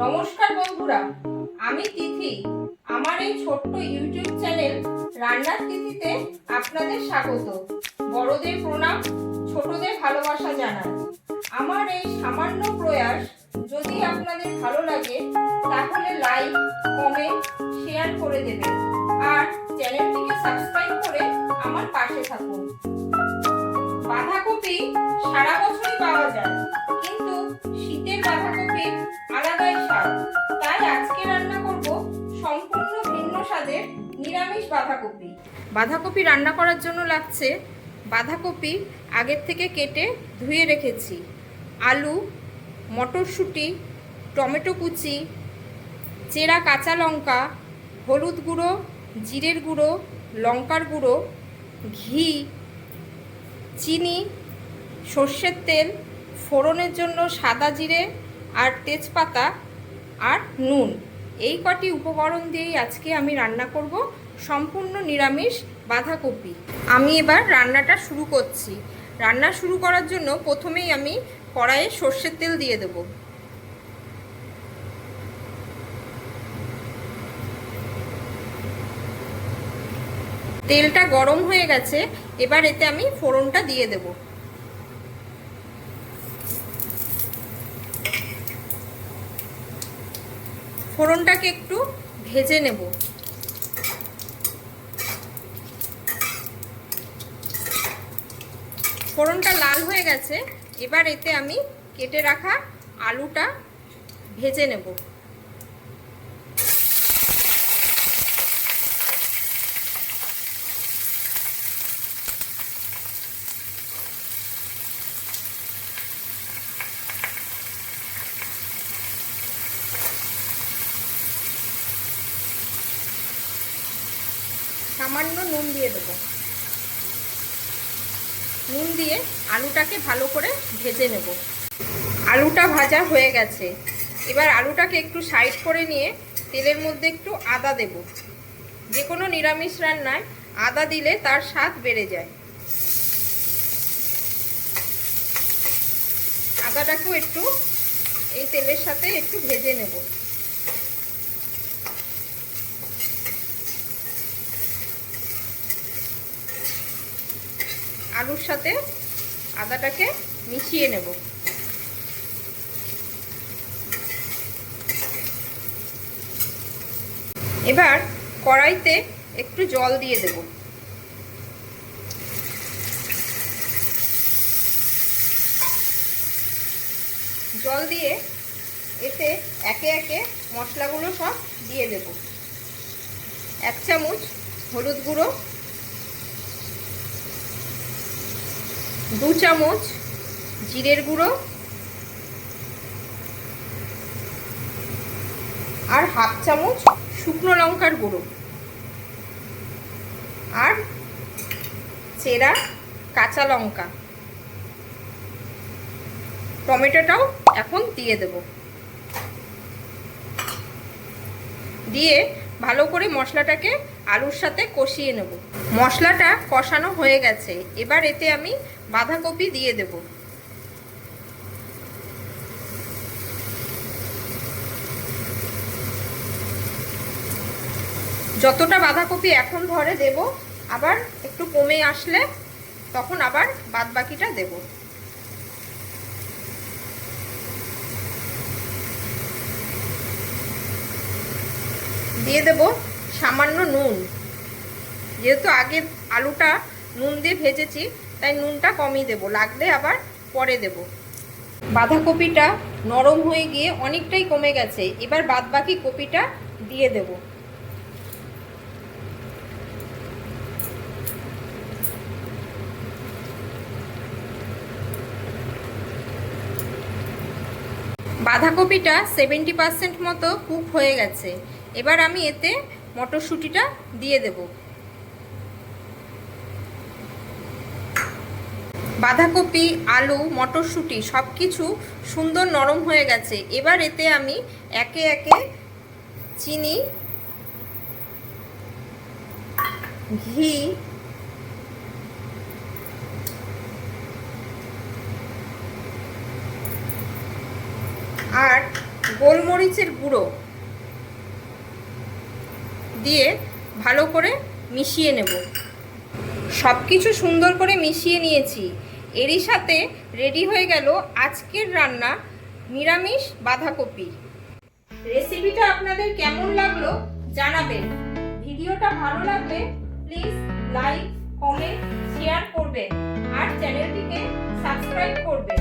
নমস্কার বন্ধুরা, আমি তিথি। আমার এই ছোট্ট ইউটিউব চ্যানেল রান্নার তিথিতে আপনাদের স্বাগত। বড়দের প্রণাম, ছোটদের ভালোবাসা জানাই। আমার এই সামান্য প্রয়াস যদি আপনাদের ভালো লাগে তাহলে লাইক, কমেন্ট, শেয়ার করে দেবেন আর চ্যানেলটিকে সাবস্ক্রাইব করে আমার পাশে থাকুন। বাঁধাকপি সারা বছরই পাওয়া যায়, কিন্তু শীতের বাঁধাকপির আলাদাই স্বাদ। তাই আজকে রান্না করব সম্পূর্ণ ভিন্ন স্বাদের নিরামিষ বাঁধাকপি। বাঁধাকপি রান্না করার জন্য লাগছে বাঁধাকপি আগের থেকে কেটে ধুয়ে রেখেছি, আলু, মটরশুঁটি, টমেটো কুচি, চেরা কাঁচা লঙ্কা, হলুদ গুঁড়ো, জিরের গুঁড়ো, লঙ্কার গুঁড়ো, ঘি, চিনি, সর্ষের তেল, ফোড়নের জন্য সাদা জিরে আর তেজপাতা আর নুন। এই কটি উপকরণ দিয়েই আজকে আমি রান্না করব সম্পূর্ণ নিরামিষ বাঁধাকপি। আমি এবার রান্নাটা শুরু করছি। রান্না শুরু করার জন্য প্রথমেই আমি কড়াইয়ে সর্ষের তেল দিয়ে দেব। তেলটা গরম হয়ে গেছে, এবার এতে আমি ফোড়নটা দিয়ে দেব। ফোড়নটাকে একটু ভেজে নেব। ফোড়নটা লাল হয়ে গেছে, এবার এতে আমি কেটে রাখা আলুটা ভেজে নেব। সামান্য নুন দিয়ে দেবো। নুন দিয়ে আলুটাকে ভালো করে ভেজে নেব। আলুটা ভাজা হয়ে গেছে, এবার আলুটাকে একটু সাইড করে নিয়ে তেলের মধ্যে একটু আদা দেব। যে কোনো নিরামিষ রান্নায় আদা দিলে তার স্বাদ বেড়ে যায়। আদাটাকেও একটু এই তেলের সাথে একটু ভেজে নেব। আলুর সাথে আদাটাকে মিশিয়ে নেব। এবার কড়াইতে একটু জল দিয়ে দেব। জল দিয়ে এতে একে একে মশলাগুলো সব দিয়ে দেব। 1 চামচ হলুদ গুঁড়ো, 2 চামচ জিরের গুঁড়ো আর 1/2 চামচ শুকনো লঙ্কার গুঁড়ো আর চেরা কাঁচা লঙ্কা। টমেটোটাও এখন দিয়ে দেব। দিয়ে ভালো করে মশলাটাকে আলুর সাথে কষিয়ে নেব। মশলাটা কষানো হয়ে গেছে, এবার এতে আমি বাঁধাকপি দিয়ে দেব। যতটা বাঁধাকপি এখন ধরে দেব, আবার একটু কমে আসলে তখন আবার বাদবাকিটা দেব। দিয়ে দেব সামান্য নুন। যেহেতু আগে আলুটা নুন দিয়ে ভেজেছি, তাই নুনটা কমই দেব, লাগলে আবার পরে দেব। বাঁধাকপিটা নরম হয়ে গিয়ে অনেকটাই কমে গেছে, এবার বাদবাকি কপিটা দিয়ে দেব। বাঁধাকপিটা 70% মতো কুক হয়ে গেছে, এবার আমি এতে মটরশুঁটিটা দিয়ে দেব। বাঁধাকপি, আলু, মটরশুঁটি সব কিছু সুন্দর নরম হয়ে গেছে, এবার এতে আমি একে একে চিনি, ঘি, আর গোলমরিচের গুঁড়ো দিয়ে ভালো করে মিশিয়ে নেব। সব কিছু সুন্দর করে মিশিয়ে নিয়েছি। এরই সাথে রেডি হয়ে গেল আজকের রান্না নিরামিষ বাঁধাকপি। রেসিপিটা আপনাদের কেমন লাগলো জানাবেন। ভিডিওটা ভালো লাগলে প্লিজ লাইক, কমেন্ট, শেয়ার করবেন আর চ্যানেলটিকে সাবস্ক্রাইব করবেন।